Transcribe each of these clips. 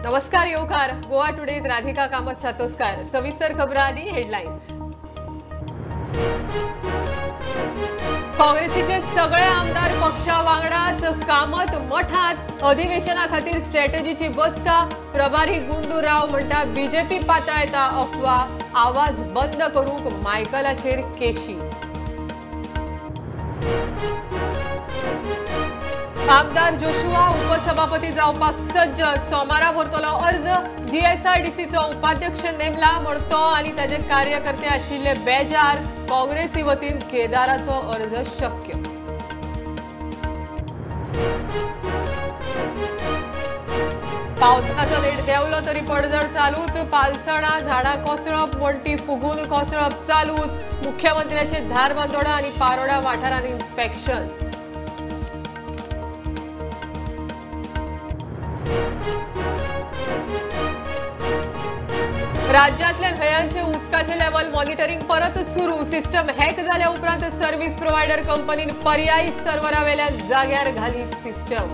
नमस्कार येवकार गोवा टुडे राधिका कामत सातोस्कार सविस्तर खबरां आदी हेडलाइन्स। काँग्रेसीचे सगळे आमदार पक्षा वांगडाच कामत मठात अधिवेशना खातीर स्ट्रॅटेजीची बसका। प्रभारी गुंडू राव म्हणटा बीजेपी पातळायता अफवा, आवाज बंद करूंक मायकलाचेर केशी। आमदार जोशुआ उपसभापती जावपाक सज्ज, सोमारा भरतलो अर्ज। जीएसआरडीसीचो उपाध्यक्ष नेमला म्हण तो आनी ताजे कार्यकर्ते आशिल्ले बेजार। काँग्रेसी वतीन केदाराचो अर्ज शक्य। पावसाचो नेट देंवलो तरी पडझड चालूच। पालसणा झाडां कोसळप, वणटी फुगून कोसळप चालूच। मुख्यमंत्र्याचे धारबांदोडा आनी पारोडा वाठारांत इन्स्पेक्शन। राज्यातल्या न्हयांचे उदकाचे लेवल मॉनिटरिंग परत सुरू। सिस्टम हॅक जाल्या उपरांत सर्व्हिस प्रोवायडर कंपनीन पर्यायी सर्व्हरावेल्यान जाग्यार घाली सिस्टम।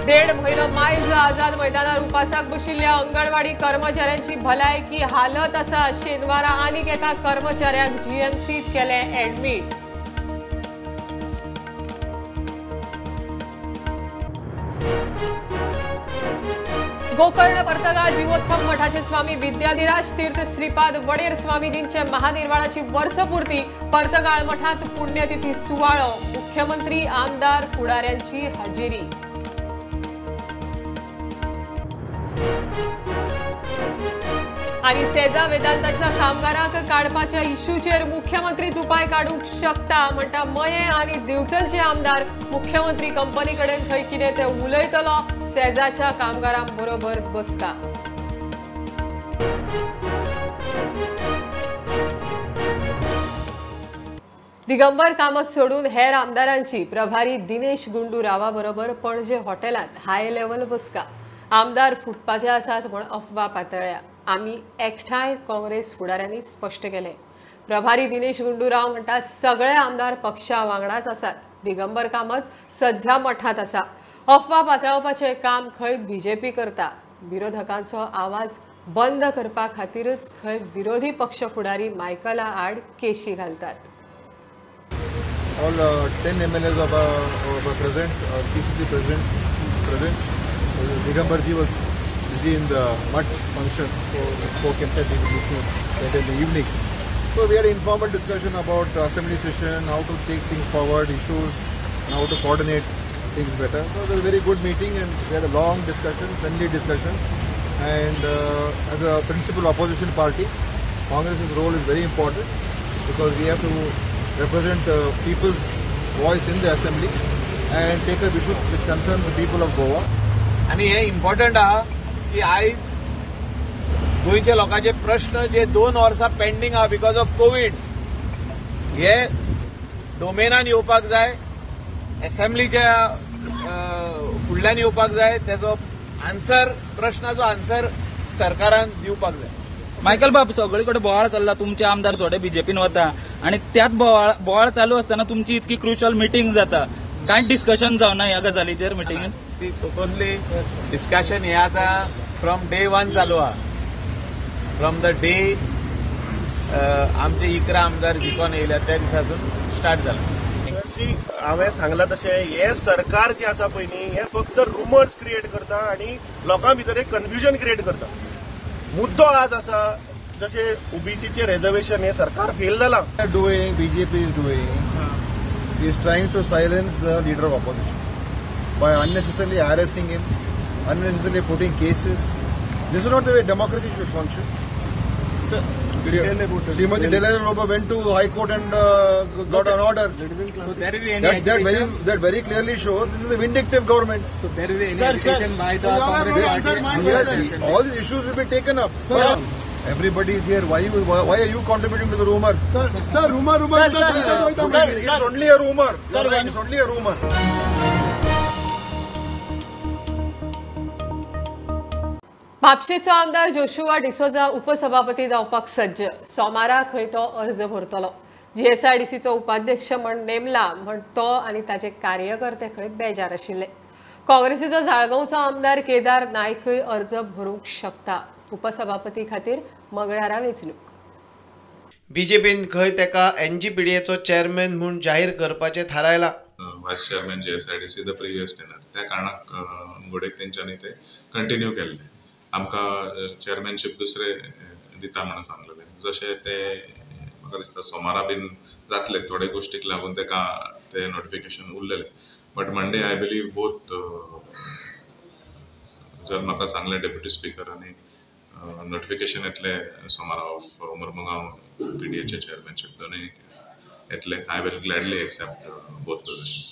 देड म्हयनो मायज आझाद मैदानार उपासाक बशिल्ल्या अंगणवाडी कर्मचाऱ्यांची भलायकी हालत आसा। शेनवारा आनीक एका कर्मचाऱ्याक जीएमसीत केले एडमीट। गोकर्ण पर्तगाळ जीवोत्थम मठाचे स्वामी विद्याधिराज तीर्थ श्रीपाद वडेर स्वामीजींचे महानिर्वाणाची वर्षपूर्ती। पर्तगाळ मठात पुण्यतिथी सुवाळो। मुख्यमंत्री आमदार फुडाऱ्यांची हाजेरी। आणि सेजा वेदांताच्या कामगारांक काडपाच्या इश्यूचेर मुख्यमंत्रीच उपाय काडूंक शकता म्हणटा मये आनी दिवचलचे आमदार। मुख्यमंत्री कंपनी कडेन खंय कितें ते उलयतलो। सेजाच्या कामगारां बरोबर बसका। दिगंबर कामत सोडून हेर आमदारांची प्रभारी दिनेश गुंडू रावा बरोबर पणजे हॉटेलांत हाय लेव्हल बसका। आमदार फुटपाचे आसात म्हण अफवा पातळ्या। आम्ही एकठांय काँग्रेस फुडाऱ्यांनी स्पष्ट केले। प्रभारी दिनेश गुंडूराव म्हणटा सगळे आमदार पक्षा वांगडाच आसात। दिगंबर कामत सध्या मठात आसा। अफवा पातळावपाचे काम खंय बीजेपी करता। विरोधकांचो आवाज बंद करपा खातीरच खंय विरोधी पक्ष फुडारी मायकला आड केशी घालतात। All 10 MLAs are present, PCC present. Digambarji was busy in the mud function, so he spoke and said he will meet me later in the evening. So we had an informal discussion about assembly session, how to take things forward, issues, and how to coordinate things better. So it was a very good meeting, and we had a long discussion, friendly discussion. And as a principal opposition party, Congress's role is very important because we have to represent the people's voice in the assembly and take up issues which concern the people of Goa. आणि हे important आहा की आयज गोयच्या लोकांचे प्रश्न जे 2 वर्सां pending आहा बिकॉज ऑफ कोविड हे डोमेनान येवपाक जाय, असेंब्लीच्या फुडल्यान येवपाक जाय। तेजो आन्सर, प्रश्नाचो आन्सर सरकारान दिवपाक जाय। मायकल बाब, सगळीकडे बोवाळ चालला, तुमचे आमदार थोडे बीजेपीन वता आणि त्यात बोवाळ चालू असताना तुमची इतकी क्रुशल मिटींग जाता, काय डिस्कशन जावना ह्या गजालीचेर मिटींगेन? ती टोटली डिस्कशन हे आता फ्रॉम डे 1 चालू आहा। फ्रॉम द डे आमचे इकरा आमदार जिखून येयल्या त्या दिसासून स्टार्ट जाला। हांवें सांगलां तशें हे सरकार जे आसा पळय न्ही, हे फक्त रुमर्स क्रिएट करता आणि लोकां भितर एक कन्फ्युजन क्रिएट करता। मुद्दो आज आसा जशें ओबीसीचे रिजर्वेशन हे सरकार फेल जाला। BJP is doing is trying to silence the leader of opposition by unnecessarily harassing him, unnecessarily putting cases. This is not the way democracy should function. Srimati Delanoba went to High Court and got an order. So there will be any that very clearly shows this is a vindictive government. So there will be any action by the Congress party. Yes, all these issues will be taken up. Everybody is here. Why are you contributing to the rumors? Sir, rumor. It's only a rumor. Sir, it's only a rumor. म्हापशेचो आमदार Joshua D'Souza उपसभापती जावपाक सज्ज। सोमारा खंय तो अर्ज भरतलो। GSIDCचो उपाध्यक्ष म्हण नेमला म्हण तो आनी ताचे कार्यकर्ते खंय बेजार आशिल्ले. काँग्रेसीचो जाळगांवचो आमदार केदार नायकय अर्ज भरूंक शकता. उपसभापती खातीर मंगळारा वेंचणूक. बीजेपीन खंय तेका NGPDAचो चेअरमॅन म्हूण जाहीर करपाचें थारायलां. Vice chairman GSIDC the previous tenure त्या कारणाक घोडेक तेंच्यांनी ते कंटिन्यू केल्ले. आमकां चेअरमॅनशीप दुसरे दिता म्हणून सांगलेले. जशें ते म्हाका दिसता सोमारा बीन जातले थोडे गोश्टीक लागून तेका ते नोटिफिकेशन उरलेले. But Monday I believe both जर म्हाका सांगलें डेप्युटी स्पीकर आनी नोटिफिकेशन येतले सोमारा ऑफ मुर्मुगांव PDAचे चेअरमॅनशीप दोनूय येतले. I will gladly accept both positions.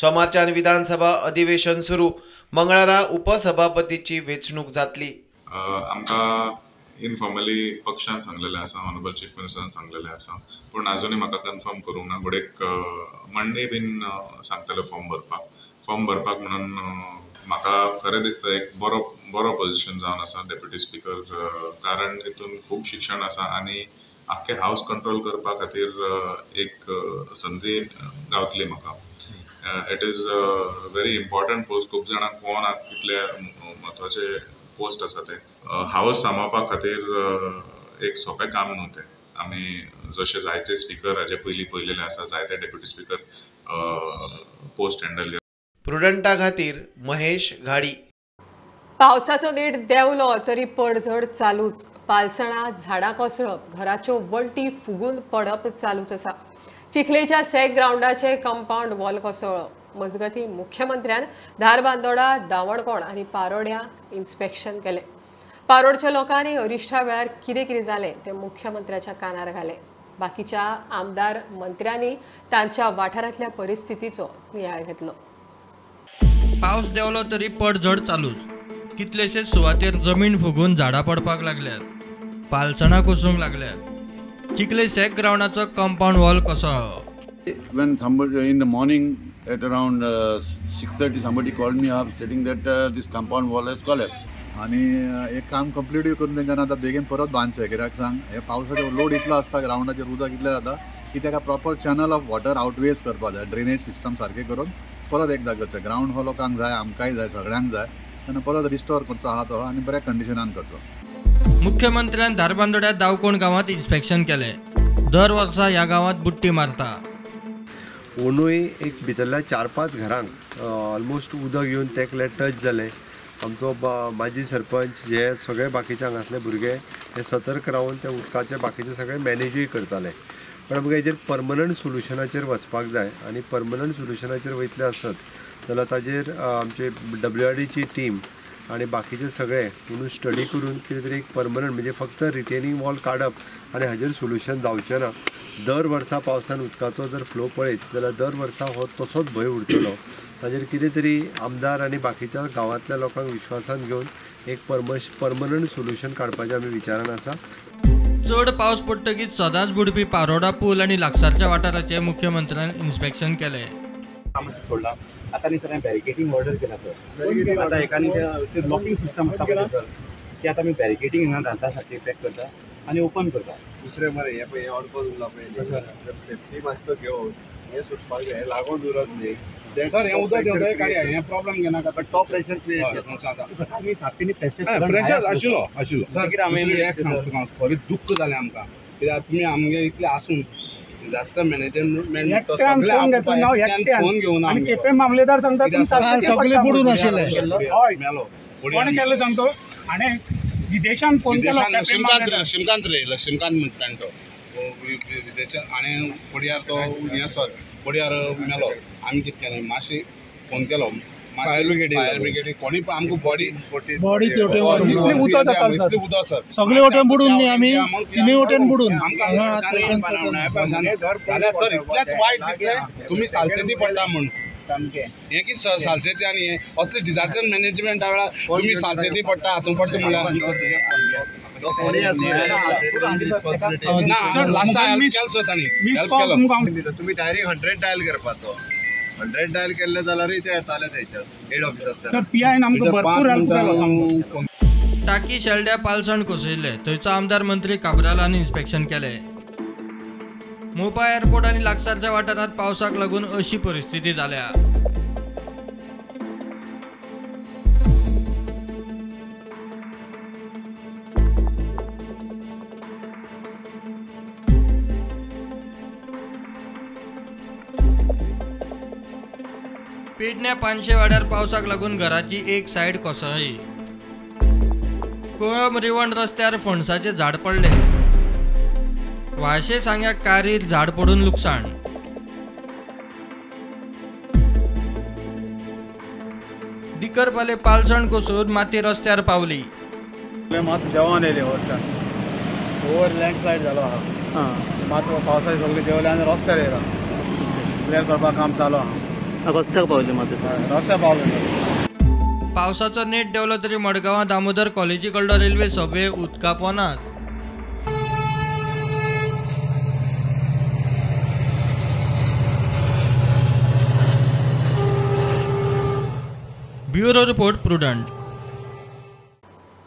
सोमारच्यान विधानसभा अधिवेशन सुरू. मंगळारा उपसभापतीची वेंचणूक जातली. आमकां इनफॉर्मली पक्षान सांगलेलें आसा, ऑनरेबल चीफ मिनिस्टरान सांगलेलें आसा, पूण आजुनूय म्हाका कन्फर्म करूंक ना. घोडेक मंडे बीन सांगतले फॉर्म भरपाक म्हणून म्हाका खरें दिसता एक बरो पोजिशन जावन आसा डेप्युटी स्पीकर. कारण हितून खूब शिक्षण आसा आनी आख्खे हावस कंट्रोल करपा खातीर एक संदी गावतली म्हाका. It is very important post. खूब जाणांक कोणाक कितले म्हत्वाचे पोस्ट आसा ते. हावस सांबाळपा खातीर एक सोंपें काम न्हू तें. आमी जशे जायते स्पीकर हाजे पयलीं पळयलेले आसा, जायते डेप्युटी स्पीकर पोस्ट हँडल केला. प्रुडंटा खातीर महेश घाडी. पावसाचो नेट देंवलो तरी पडझड चालूच. पालसणा झाडां कोसळप, घराच्यो वणटी फुगून पडप चालूच आसा. चिखलेच्या सॅक ग्राउंडाचे कंपाऊंड वॉल कोसळ्ळो. मजगतीं मुख्यमंत्र्यान धारबांदोडा, दावणकोण आनी पारोड्या इन्स्पेक्शन केलें. पारोडच्या लोकांनी अरिश्ठा वेळार कितें जालें तें मुख्यमंत्र्याच्या कानार घालें. बाकीच्या आमदार मंत्र्यांनी तांच्या वाठारांतल्या परिस्थितीचो नियाळ घेतलो. पावस देंवलो तरी पडझड चालूच. कितलेशेच सुवातेर जमीन फुगून झाडां पडपाक लागल्यात. पालसणां कोसूंक लागल्यात. चिखले सॅक ग्राउंडाचो कंपाऊंड वॉल कोसळ्ळो. When somebody in the morning at around 6:30 somebody called me up stating that this compound wall has collapsed. आणि एक काम कंप्लीट करून तेंच्यानी आतां बेगीन परत बांदचें. कित्याक सांग, हे पावसाचो लोड इतलो आसता ग्राउंडाचेर, उदक इतलें जाता की तेका proper channel of water outweighs करपाक जाय. ड्रेनेज सिस्टम सारकें करून परत एकदां करचें. ग्राउंड हो लोकांक जाय, आमकांय जाय, सगळ्यांक जाय. तेन्ना परत रिस्टोर करचो आहा तो आनी बऱ्या कंडिशनान करचो. मुख्यमंत्र्यान धारबांदोड्या दावकोण गांवांत इन्स्पेक्शन केलें. दर वर्सा ह्या गांवांत बुट्टी मारता. अंदूय एक भितरल्या 4-5 घरांक ऑलमोस्ट उदक येवन तेकले टच जालें. आमचो माजी सरपंच हे सगळे बाकीचे हांगासले भुरगे हे सतर्क रावन ते उदकाचे बाकीचे सगळे मॅनेजूय करताले. पण आमकां हेजेर परमनंट सोल्युशनाचेर वचपाक जाय. आनी परमनंट सोल्युशनाचेर वयतले आसत जाल्यार ताजेर आमचे WRDची टीम आनी बाकीचे सगळे म्हणून स्टडी करून कितें तरी एक परमनंट म्हणजे फक्त रिटेनिंग वॉल काडप आनी हाजेर सोल्युशन जावचें ना. दर वर्सा पावसान उदकाचो जर फ्लो पळयत जाल्यार दर वर्सा हो तसोच भंय उरतलो. ताजेर कितें तरी आमदार आनी बाकीच्या गांवांतल्या लोकांक विश्वासान घेवन एक परमनंट सोल्युशन काडपाचें आमी विचारान आसा. चड पावस पडटकीच सदांच बुडपी पारोडा पूल आनी लागसारच्या वाठाराचें मुख्यमंत्र्यान इन्स्पेक्शन केलें. सोडला आता सर बॅरिकेटिंग ऑर्डर केला सर. आता एकाने ते लॉकिंग सिस्टम आसता पळय सर, ते आता आमी बॅरिकेटिंग हिंगा घालता सारकें पॅक करता आनी ओपन करता. दुसरें मरे हे पळय ऑडकोज उरला पळय, सेफ्टी मातसो घेवन हे सुटपाक जाय. लागून उरत न्ही सर. हे उदक देंवता काडया, हे प्रॉब्लेम घेनाका. टॉप प्रेशर क्रिएट करता. आमी सारकें प्रेशर आशिल्लो सर. कितें आमी एक सांगता तुका, खरें दुख्ख जालें आमकां. कित्याक तुमी आमगे इतले आसून डिजास्टर मॅनेजमेंट फोन घेवन मामलेदार सांगता सगळे बुडून आशिल्ले. मेलो कोण केलो सांगतो. आनी विदेशान फोन केलो. लक्ष्मीकांत म्हणटा तो विदेशान. आनी पडयार तो हे सर पडयार मेलो. आमी कितें केलें, मातशी फोन केलो फायर ब्रिगेडी कोणी पण आमकां बॉडी उदक सर सगळे वटेन बुडून न्ही. आमी तिनूय वटेन बुडून जाल्यार सर इतलेंच वायट दिसलें. तुमी सालसेती पडटा म्हूण सामकें हें कितें सर सालसेती आनी हें असलें डिजास्टर मॅनेजमेंटा वेळार तुमी सालसेती पडटा हातूंत पडटा म्हळ्यार ना. लास्ट हेल्प केलो सर तांणी. हेल्प केलो. तुमी डायरेक्ट 100 डायल करपाचो. 100 डायल केल्ले जाल्यारूय ते येताले थंयच्यान हेड ऑफिसांतल्यान. टाकी शेल्ड्या पालसण कोसळिल्ले. थंयचो आमदार मंत्री काब्रालान इन्स्पेक्शन केलें. मोपा एअरपोर्ट आणि लागसारच्या वाठारात पावसाक लागून अशी परिस्थिती जाल्या. पेडण्या पानशे वाड्यार पावसाक लागून घराची एक साइड कोसळ्ळी. कोळम रिवण रस्त्यार फणसाचे झाड पडले. वाळशे सांग्याक कारीर झाड पडून लुकसाण. डिकरपाले पालसण कोसळून माती रस्त्यार पावली. मात जेवण येयले ओवर लँडस्लायड जालो आहा. मात पावसाचे सगळे जेवले आनी रस्त्यार येयला क्लियर करपाक काम चालू आहा. रस्त्याक पावले मात रस्त्यार पावले. पावसाचो नेट देवलो तरी मडगांवां दामोदर कॉलेजी कडलो रेल्वे सबवे उदका पोनात. Bureau report prudent.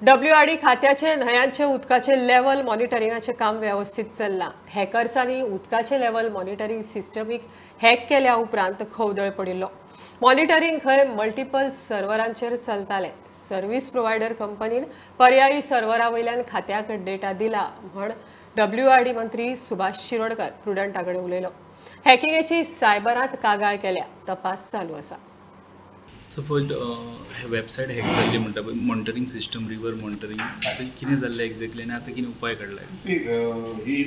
WRD खात्याचे न्हयांचे उदकाचे लेवल मॉनिटरिंगाचे काम व्यवस्थित चल्लां. हॅकर्सांनी उदकाचे लेवल मॉनिटरिंग सिस्टमीक हॅक केल्या उपरांत खवदळ पडिल्लो. मॉनिटरिंग खंय मल्टिपल सर्वरांचेर चलतालें. सर्व्हिस प्रोवायडर कंपनीन पर्यायी सर्वरा वयल्यान खात्याक डेटा दिला म्हण WRD मंत्री सुभाष शिरोडकर प्रुडंटा कडेन उलयलो. हॅकिंगेची सायबरांत कागाळ केल्या. तपास चालू आसा. सो फर्स्ट वेबसायट हॅक जाल्ली म्हणटा पळय मॉनिटरींग सिस्टम रिवर मॉनिटरींग आतां कितें जाल्लें एक्झॅक्टली आनी आतां कितें उपाय काडलाय? ही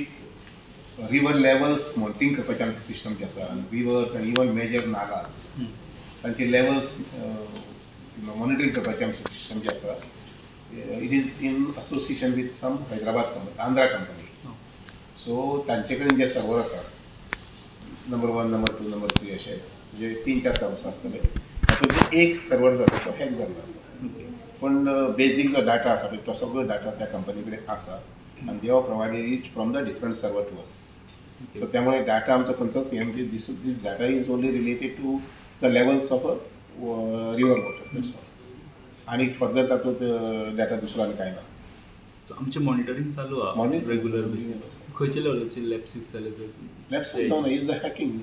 रिवर लेवल्स मॉनिटरींग करपाचें आमचें सिस्टम जें आसा रिवर्स आनी इवन मेजर नाला तांचे लेवल्स मॉनिटरींग करपाचें आमचें सिस्टम जें आसा it is in association with some Hyderabad company Andhra company. So तांचे कडेन जे सर्वर आसा नंबर 1 नंबर 2 नंबर 3 अशे म्हणजे 3-4 सर्वर्स आसतले. तातूंतलो एक सर्वर जो आसा तो हॅक जाल्लो आसा. पण बेजीक जो डाटा आसा पळय तो सगळो डाटा त्या कंपनी कडेन आसा आनी they have provided it from the different server to us. So त्यामुळे डाटा आमचो खंयचोच हे म्हणजे this data is only related to the levels of river water that's all. आनी फर्दर तातूंत डाटा दुसरो आनी कांय ना. सो आमचें मॉनिटरींग चालू आहा रेग्युलर बेसीस. खंयच्या लेवलाचे लॅप्सीस जाले सर? लॅप्सीस जावन is the hacking.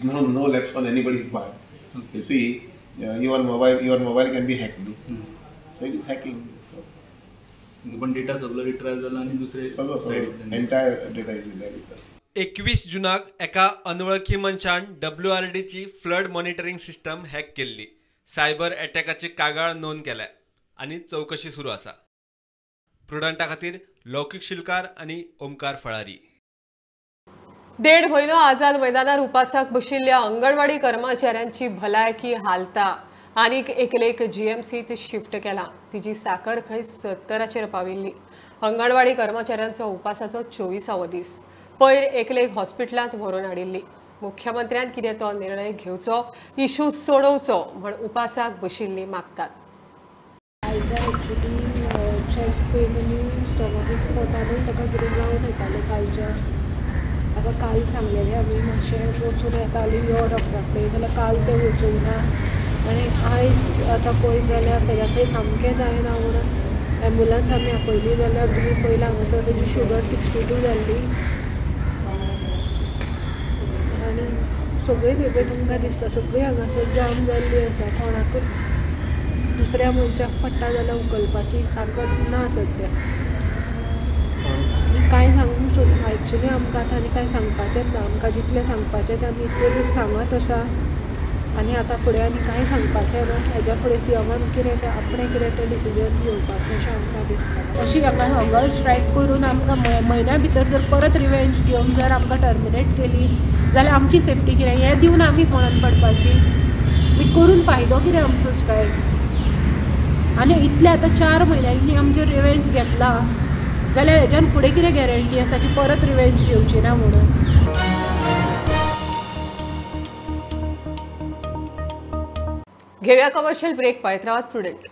No lapse on anybody's part. Okay. You see, your mobile can be hacked. So it is hacking. पण डेटा सगळो रिट्राय जाला आणि दुसरे entire data is with us. 21 जुनाक एका अनवळखी मनशान WRD ची फ्लड मॉनिटरिंग सिस्टम हॅक केल्ली. सायबर अटॅकाची कागाळ नोंद केल्या आणि चौकशी सुरू आसा. प्रुडंटा खातीर लौकीक शिलकार आणि ओमकार फळारी. 1.5 म्हयनो आझाद मैदानार उपासाक बशिल्ल्या अंगणवाडी कर्मचाऱ्यांची भलायकी हालता आनीक एकलेक GMCत शिफ्ट केला. तिची साकर खंय 70 पाविल्ली. अंगणवाडी कर्मचाऱ्यांचो उपासाचो 24वो दीस. पयर एकलेक हॉस्पिटलांत व्हरून हाडिल्ली. मुख्यमंत्र्यान कितें तो निर्णय घेवचो इशू सोडवचो म्हण उपासाक बशिल्ली मागतात. आता काल सांगलेलें आमी मातशें वचून येताली यो डॉक्टरा कडेन जाल्यार काल ते वचूंक ना आनी आयज आतां पळयत जाल्यार तेज्या थंय सामकें जायना म्हणून एम्बुलन्स आमी आपयली जाल्यार तुमी पयला हांगासर तेजी शुगर 62 जाल्ली आनी सगळी बेबी तुमकां दिसता सगळी हांगासर जाम जाल्ली आसा. कोणाकूच दुसऱ्या मनशाक पडटा जाल्यार उखलपाची ताकद ना सद्या. काय सांगूंक सोदना एक्चुली आमकां आतां आनी कांय सांगपाचेंच ना. आमकां जितलें सांगपाचें तें आमी इतले दीस सांगत आसा आनी आतां फुडें आनी कांय सांगपाचें ना. हेज्या फुडें सीएमान कितें तें आपणें कितें तें डिसिजन घेवपाचें अशें आमकां दिसता. अशी हाका हंगर स्ट्रायक करून आमकां म्हयन्या भितर जर परत रिवेंज घेवन जर आमकां टर्मिनेट केली जाल्यार आमची सेफ्टी कितें हें दिवन आमी फोणान पडपाची. मी करून फायदो कितें आमचो स्ट्रायक. आनी इतले आतां 4 म्हयन्यांनी आमचेर रिवेंज घेतला जाल्यार हेज्यान फुडें कितें गॅरंटी आसा की परत रिवेंज घेवची ना म्हणून. घेऊया कमर्शियल ब्रेक. पाहत राहात प्रुडंट.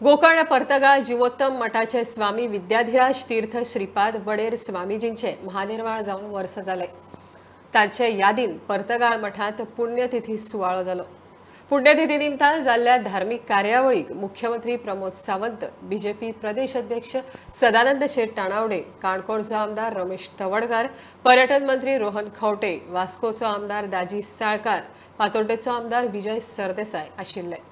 गोकर्ण पर्तगाळ जीवोत्तम मठाचे स्वामी विद्याधिराज तीर्थ श्रीपाद वडेर स्वामीजींचे महानिर्वाळ जावन वर्स जाले. तांचे यादीन पर्तगाळ मठांत पुण्यतिथी सुवाळो जालो. पुण्यतिथी निमतान जाल्ल्या धार्मिक कार्यावळीक मुख्यमंत्री प्रमोद सावंत, बीजेपी प्रदेश अध्यक्ष सदानंद शेट ताणावडे, काणकोणचो आमदार रमेश तवडकार, पर्यटन मंत्री रोहन खंवटे, वास्कोचो आमदार दाजी साळकार, फातोड्डेचो आमदार विजय सरदेसाय आशिल्ले.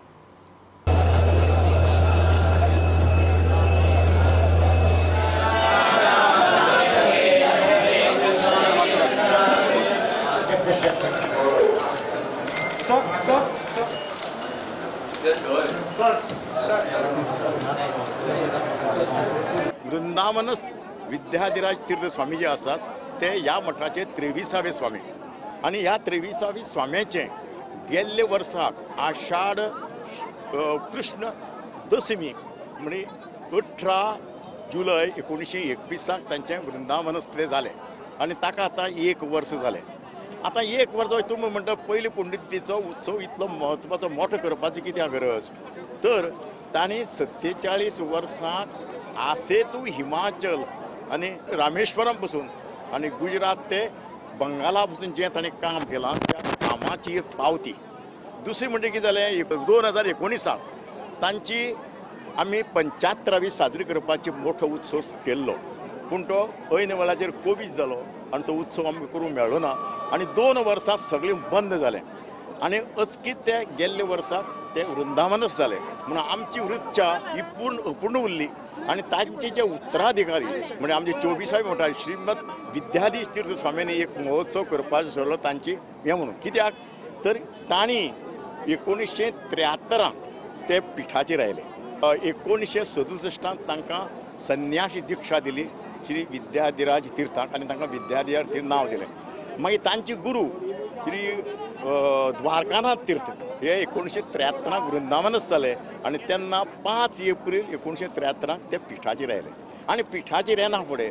वृंदावनस्थ विद्याधिराज तीर्थ स्वामी जे आसात ते ह्या मठाचे 23वे स्वामी आणि ह्या 23वी स्वाम्याचे गेल्ले वर्साक आषाढ कृष्ण दशमी म्हणजे 18 जुलय 1921 तांचे वृंदावनस्थ जाले आणि ताका आता 1 वर्ष जाले. आता 1 वर्ष तुम्ही म्हणटा पयली पुंडलिकेचो उत्सव इतलो महत्वाचो मोठो करपाची कित्याक गरज तर तांणी 47 वर्सांक आसेतू हिमाचल आणि रामेश्वरम पासून आणि गुजरात ते बंगाला पासून जे ताणें काम केलां त्या कामाची एक पावती. दुसरी म्हणजे कितें जालें 2019 तांची आमी 75वी साजरी करपाची मोठो उत्सव केल्लो पूण तो ऐन वेळाचेर कोवीड जालो आणि तो उत्सव आमकां करूंक मेळ्ळो ना आणि 2 वर्सां सगळें बंद जालें आणि अचकीत ते गेल्ले वर्साक ते वृंदावनच जाले म्हणून आमची वृत्चा ही पूर्ण उरली आणि तांचे जे उत्तराधिकारी म्हणजे आमचे 24वे मठा श्रीमद विद्याधीश तीर्थ स्वामींनी एक महोत्सव करपाचो ठरलो तांची हे म्हणून कित्याक तर तांणी 1973 ते पिठाचेर आयले. 1967 तांकां संन्यासी दीक्षा दिली श्री विद्याधिराज तीर्थाक आणि तांकां विद्याधिराज तीर्थ नांव दिलें. मागीर तांचे गुरू श्री द्वारकानाथ तीर्थ हे 1973 वृंदावनच जाले आणि तेन्ना 5 एप्रिल 1973 ते पिठाचेर आयले आणि पिठाचेर येना फुडें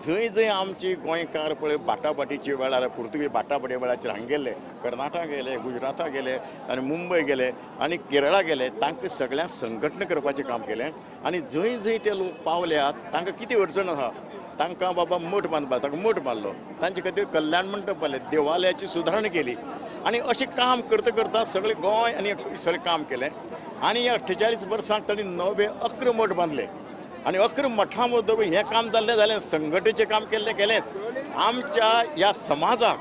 जंय जंय आमचे गोंयकार पळय बाटाबाटीचे वेळार पुर्तुगेज बाटाबाटी वेळाचेर हांगा गेले, कर्नाटक गेले, गुजराता गेले आणि मुंबय गेले आणि केरळा गेले, तांकां सगळ्यांक संघटना करपाचें काम केलें आणि जंय जंय ते लोक पावल्यात तांकां कितें अडचण आसा तांकां बाबा मठ बांदपा तांकां मठ बांदलो तांचे खातीर कल्याण मंडप बांदले, देवालयाची सुदारणा केली आणि अशें काम करता करता सगळें गोंय आनी सगळें काम केलें आणि ह्या 48 वर्सांक तांणी नवे 11 मठ बांदले आणि 11 मठां मदीं हें काम जाल्लें संघटनेचें काम केलेंच. आमच्या ह्या समाजाक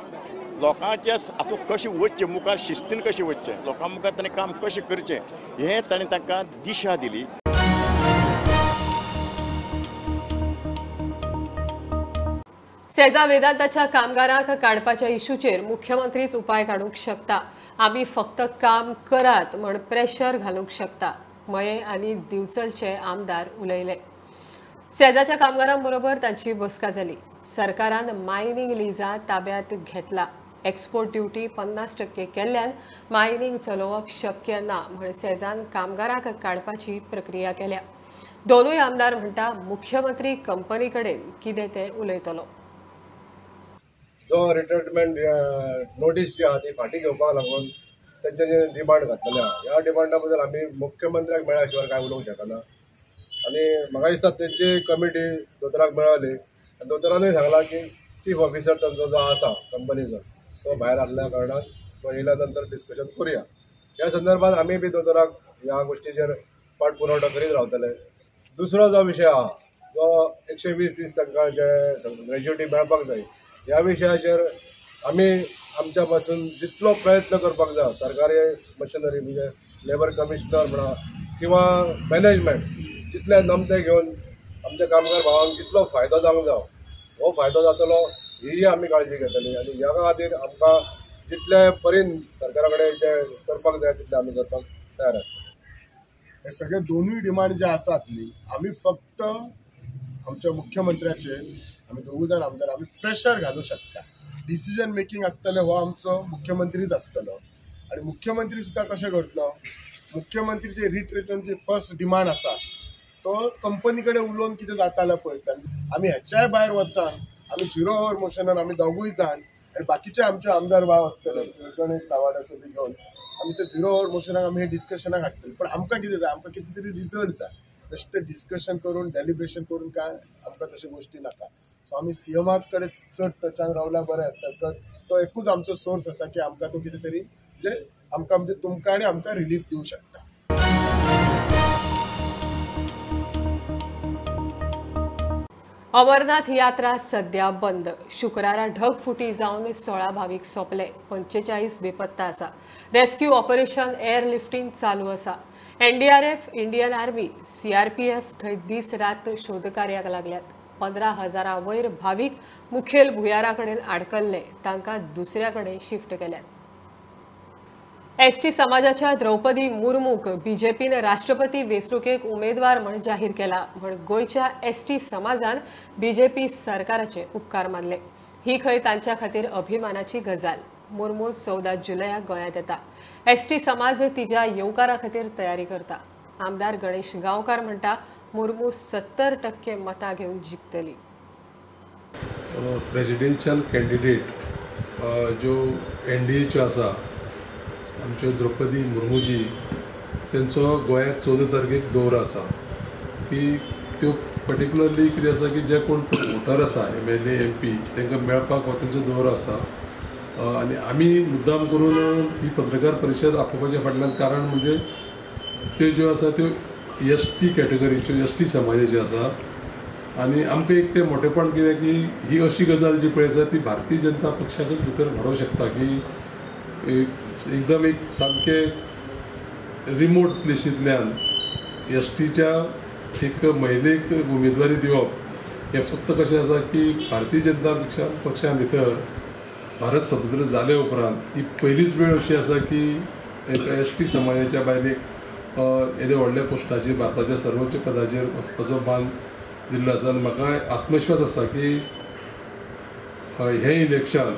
लोकांच्या हातूंत कशें वचचें मुखार शिस्तीन कशें वचचें लोकां मुखार ताणें काम कशें करचें हें ताणें तांकां दिशा दिली. सेजा वेदांताच्या कामगारांक काडपाच्या इशूचेर मुख्यमंत्रीच उपाय काडूंक शकता. आमी फक्त काम करात म्हण प्रेशर घालूंक शकता, मये आनी दिवचलचे आमदार उलयले. सेजाच्या कामगारांबरोबर तांची बसका जाली. सरकारान मायनिंग लिजा ताब्यांत घेतला. एक्सपोर्ट ड्युटी 50% केल्ल्यान मायनिंग चलोवप शक्य ना म्हण सेजान कामगारांक काडपाची प्रक्रिया केल्या. दोनूय आमदार म्हणटा मुख्यमंत्री कंपनी कडेन कितें तें उलयतलो. जो रिटायरमेंट नोटीस जी आहा ती फाटी घेवपाक लागून तेंच्यांनी डिमांड घातलेले आहा. ह्या डिमांडा बद्दल आमी मुख्यमंत्र्याक मेळ्ळ्या शिवाय कांय उलोवंक शकना आनी म्हाका दिसता तेंची कमिटी दोतोराक मेळ्ळी आनी दोतोरानूय सांगलां की चीफ ऑफिसर तांचो जो आसा कंपनीचो तो भायर आसल्या कारणान तो येयल्या नंतर डिस्कशन करुया. ह्या संदर्भात आमी बी दोतोराक ह्या गोश्टीचेर पाठपुरावो करीत रावतले. दुसरो जो विशय आहा जो 120 दीस तांकां जे ग्रॅज्युटी मेळपाक जाय ह्या विशयाचेर आमी आमच्या पासून जितलो प्रयत्न करपाक जाय सरकारी मशिनरी म्हणजे लेबर कमिशनर म्हणा किंवा मॅनेजमेंट जितले नमते घेवन आमच्या कामगार भावांक कितलो फायदो जावंक जाय हो फायदो जातलो ही आमी काळजी घेतली आनी ह्या खातीर आमकां जितले परीन सरकारा कडेन जे करपाक जाय तितले आमी करपाक तयार आसता. हे सगळे दोनूय डिमांड जे आसात न्ही आमी फक्त आमच्या मुख्यमंत्र्याचेर आमी दोगूय जाण आमदार आमी प्रेशर घालूंक शकता. डिसिजन मेकींग आसतले हो आमचो मुख्यमंत्रीच आसतलो आनी मुख्यमंत्री सुद्दां कशें करतलो मुख्यमंत्रीचे रीट रिटर्नची फर्स्ट डिमांड आसा तो कंपनी कडेन उलोवन कितें जाता जाल्यार पळयता. आमी हेच्याय भायर वचान आमी झिरो ओवर मोशनान आमी दोगूय जाण आनी बाकीचे आमचे आमदार भाव आसतले गणेश सावडाचो बी घेवन आमी ते झिरो ओवर मोशनाक आमी हे डिस्कशनाक हाडटले. पण आमकां कितें जाय आमकां कितें तरी रिजल्ट जाय. बेश्टें डिस्कशन करून डेलिब्रेशन करून काय आमकां तशें गोश्टी नाका. सो आमी सीएमाच कडेन चड टचान रावल्यार बरें आसता बिकॉज तो एकूच आमचो सोर्स आसा की आमकां तो कितें तरी म्हणजे आमकां म्हणजे तुमकां आनी आमकां रिलीफ दिवंक शकता. अमरनाथ यात्रा सध्या बंद. शुक्रारा ढगफुटी जावन 16 भाविक सोंपले. 45 बेपत्ता आसा. रेस्क्यू ऑपरेशन एअरलिफ्टिंग चालू आसा. NDRF, इंडियन आर्मी, CRPF थंय दीस रात शोध कार्याक लागल्यात. 15,000 वयर भाविक मुखेल भुयारा कडेन आडकल्ले. तांकां दुसऱ्या कडेन शिफ्ट केल्यात. ST समाजाच्या द्रौपदी मुर्मूक BJPन राष्ट्रपती वेंचणुकेक उमेदवार म्हण जाहीर केला. म्हण गोंयच्या ST समाजान BJP सरकाराचे उपकार मानले. ही खंय तांच्या खातीर अभिमानाची गजाल. मुर्मू 14 जुलयाक गोंयांत येता. ST समाज तिच्या येवकारा खातीर तयारी करता. आमदार गणेश गांवकार म्हणटा मुर्मू 70% मतां घेवन जिखतली. प्रेसिडेंशियल कॅन्डिडेट ज्यो NDAच्यो आसा आमच्यो द्रौपदी मुर्मूजी तेंचो गोंयांत 14 तारखेक दौरो आसा. की त्यो पर्टिक्युलरली कितें आसा की जे कोण वोटर आसा MLA MP तांकां मेळपाक हो तेंचो दौरो आसा. आनी आमी मुद्दाम करून ही पत्रकार परिशद आपोवपाच्या फाटल्यान कारण म्हणजे त्यो ज्यो आसा त्यो ST कॅटेगरीच्यो ST समाजाच्यो आसा. आनी आमकां एक तें मोठेपण कितें की ही अशी गजाल जी पळय आसा ती भारतीय जनता पक्षाकच भितर घडोवंक शकता की एकदम एक सामके रिमोट प्लेसींतल्यान STच्या एक महिलेक उमेदवारी दिवप हें फक्त कशें आसा की भारतीय जनता पक्षा भितर भारत स्वतंत्र जाले उपरांत ही पयलीच वेळ अशी आसा की एका ST समाजाच्या बायलेक येदे व्हडल्या पोस्टाचेर भारताच्या सर्वोच्च पदाचेर वचपाचो मान दिल्लो आसा. आनी म्हाका आत्मविश्वास आसा की हें इलेक्शन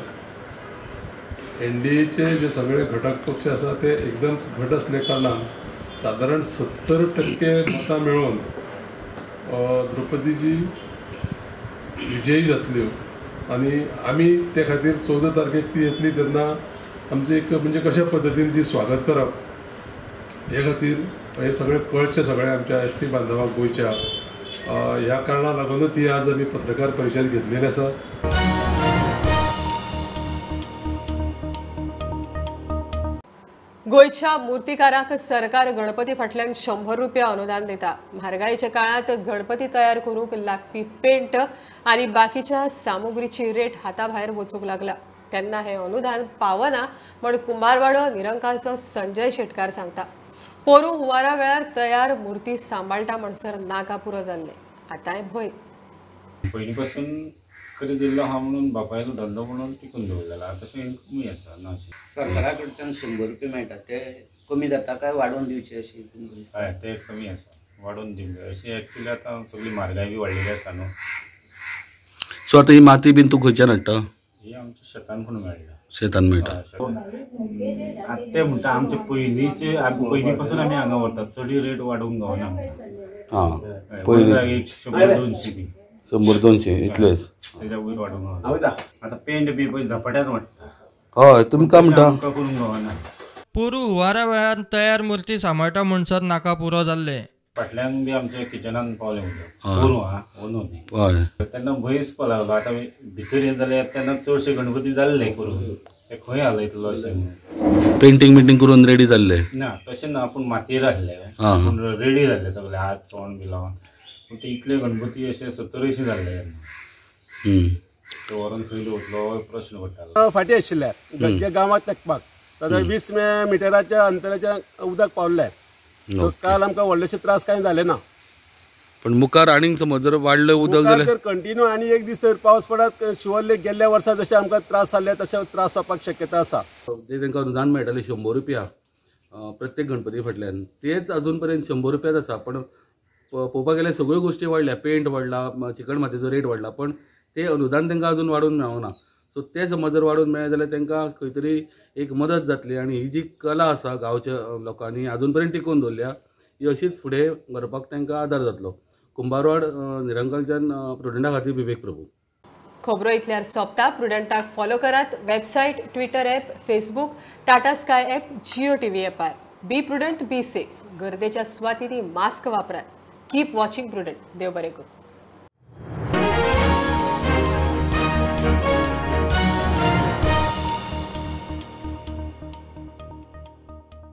NDAचे जे सगळे घटक पक्ष आसा ते एकदम घट असल्या कारणान सादारण 70% मतां मेळोवन द्रौपदीजी विजयी जातल्यो. आनी आमी ते खातीर 14 तारखेक ती येतली तेन्ना आमचें एक म्हणजे कशा पद्दतीन जी स्वागत करप हे खातीर हे सगळे कळचे सगळे आमच्या ST बांधवांक गोंयच्या ह्या कारणाक लागूनच ही आज आमी पत्रकार परिशद घेतलेली आसा. गोंयच्या मुर्तीकारांक सरकार गणपती फाटल्यान 100 रुपया अनुदान दिता. म्हारगायेच्या काळात गणपती तयार करूंक लागपी पेंट आनी बाकीच्या सामुग्रीची रेट हाताभायर वचूंक लागला. तेन्ना हे अनुदान पावना म्हण कुंभारवाडो निरंकालचो संजय शेटकार सांगता. पोरू हुंवारा वेळार तयार मुर्ती सांबाळटा म्हणसर नाका पुरो जाल्ले. आतांय भंय. पयलीं पासून करीत दिल्लो हा म्हणून बापायचो धंदो म्हणून टिकून दवरलेला. तशें कमी आसा ना सरकारा कडच्यान 100 रुपया मेळटा ते कमी जाता काय वाडोवन दिवचे अशी हय ते कमी आसा वाडोवन दिवचे अशी. एक्चुअली आतां सगळी म्हारगाय बी वाडलेली आसा न्हू. सो आतां ही माती बीन तूं खंयच्यान हाडटा? ही आमच्या शेतान पूण मेळटा. शेतान मेळटा. आतां ते म्हणटा आमचे पयलींचे पयलीं पासून आमी हांगा व्हरतात. चडी रेट वाडोवंक गावना. हां पयलीं 100-200 बी 100-200 इतलेच तेच्या वयर वाडोवंक गावना. आतां पेंट बी पळय झपाट्यान वाडटा. हय तुमकां म्हणटा करूंक गावना. पोरू हुंवारा वेळार तयार मुर्ती सांबाळटा म्हणसर नाका पुरो जाल्ले. फाटल्यान बी आमच्या किचनान पावले म्हणटा पोरू हा ओनून. हय तेन्ना भंय दिसपा लागलो. आतां भितर येत जाल्यार तेन्ना चडशे गणपती जाल्ले करून ते खंय हालयतलो अशें. पेंटींग करून रेडी जाल्ले ना तशें ना पूण मातयेर हाडले पूण रेडी जाल्ले सगळे हात तोंड बी लावन. पूण ते इतले गणपती अशे 70-80 जाल्ले ते व्हरून खंय दवरतलो प्रश्न पडटालो. फाटी आशिल्ले गांवांत तेकपाक सादारण 20 मिटराच्या अंतराच्या उदक पावल्लें. काल आमकां व्हडलेशे त्रास कांय जाले ना. पण मुखार आनीक समज जर वाडलें उदक जाल्यार कंटिन्यू आनी एक दीस जर पावस पडत शिवल्ले गेल्ल्या वर्सा जशे आमकां त्रास जाल्ले तशे त्रास जावपाक शक्यता आसा. जे तांकां अनुदान मेळटालें 100 रुपया प्रत्येक गणपती फाटल्यान तेच अजून पर्यंत 100 रुपयाच आसा. पण पळोवपाक गेल्यार सगळ्यो गोश्टी वाडल्या. पेंट वाडला, चिकण मातयेचो रेट वाडला, पण ते अनुदान तांकां अजून वाडोवन मेळना. सो ते समज जर वाडोवन मेळ्ळे जाल्यार तांकां खंय तरी एक मदत जातली. आनी ही जी कला आसा गांवच्या लोकांनी अजून पर्यंत टिकून दवरल्या ही अशीच फुडें व्हरपाक तांकां आदार जातलो. कुंभारवाड निरंकालच्यान प्रुडंटा खातीर विवेक प्रभू. खबरो इतल्यार सोंपता. प्रुडंटाक फॉलो करात. Website, Twitter app, Facebook, Tata Sky app, Jio TV ॲपार. Be prudent, be safe. गर्देच्या सुवातींनी मास्क वापरात. Keep watching prudent. देव बरें करूं.